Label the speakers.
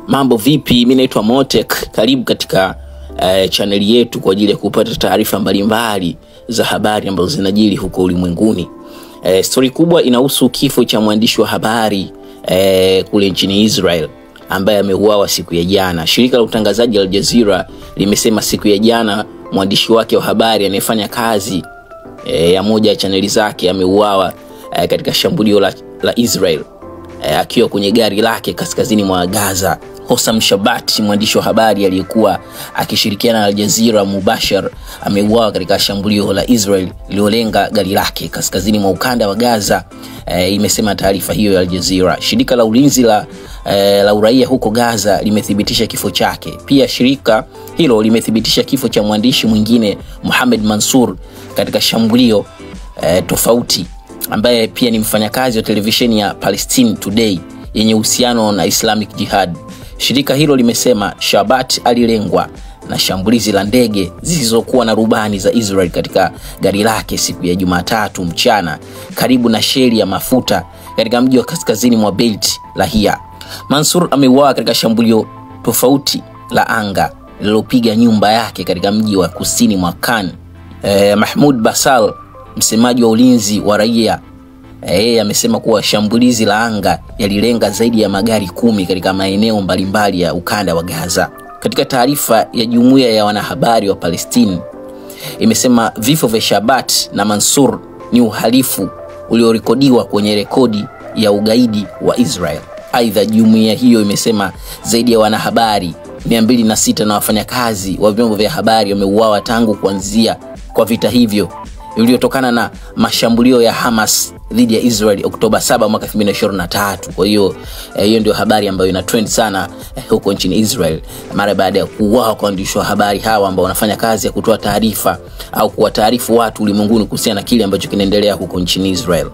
Speaker 1: Mambo vipi? Mimi naitwa Motek. Karibu katika channel yetu kwa ajili ya kupata taarifa mbalimbali za habari ambazo zinajiri huko ulimwenguni. Story kubwa inahusu kifo cha mwandishi wa habari kule nchini Israel ambaye ameuawa siku ya jana. Shirika la utangazaji Al Jazeera limesema siku ya jana mwandishi wake wa habari anayefanya kazi ya moja ya chaneli zake ameuawa katika shambulio la Israel akiwa kwenye gari lake kaskazini mwa Gaza. Hossam Shabat, mwandishi wa habari aliyekuwa akishirikiana na Al Jazeera mubashar, ameuawa katika shambulio la Israel lililolenga gari lake kaskazini mwa ukanda wa Gaza, imesema taarifa hiyo ya Al Jazeera. Shirika la ulinzi la uraia huko Gaza limethibitisha kifo chake. Pia shirika hilo limethibitisha kifo cha mwandishi mwingine Mohamed Mansour katika shambulio tofauti, ambaye pia ni mfanyakazi wa televisheni ya Palestine Today yenye uhusiano na Islamic Jihad. Shirika hilo limesema Shabat alilengwa na shambulizi la ndege zisizokuwa na rubani za Israel katika gari lake siku ya Jumatatu mchana karibu na sheli ya mafuta katika mji wa kaskazini mwa Beit Lahia. Mansour ameuawa katika shambulio tofauti la anga lililopiga nyumba yake katika mji wa kusini mwa Khan. Mahmoud Basal, msemaji wa ulinzi wa raia, amesema kuwa shambulizi la anga yalilenga zaidi ya magari 10 katika maeneo mbalimbali ya ukanda wa Gaza. Katika taarifa ya jumuiya ya wanahabari wa Palestine imesema vifo vya Shabat na Mansour ni uhalifu uliorekodiwa kwenye rekodi ya ugaidi wa Israel. Aidha, jumuiya hiyo imesema zaidi ya wanahabari 206 na wafanyakazi wa vyombo vya habari wameuawa tangu kuanzia kwa vita hivyo iliyotokana na mashambulio ya Hamas dhidi ya Israel Oktoba 7 mwaka 2023. Kwa hiyo hiyo ndio habari ambayo ina trend sana huko nchini Israel mara baada ya kuuawa kwa waandishi wa habari hawa ambao wanafanya kazi ya kutoa taarifa au kuwataarifu watu ulimwenguni kuhusiana na kile ambacho kinaendelea huko nchini Israel.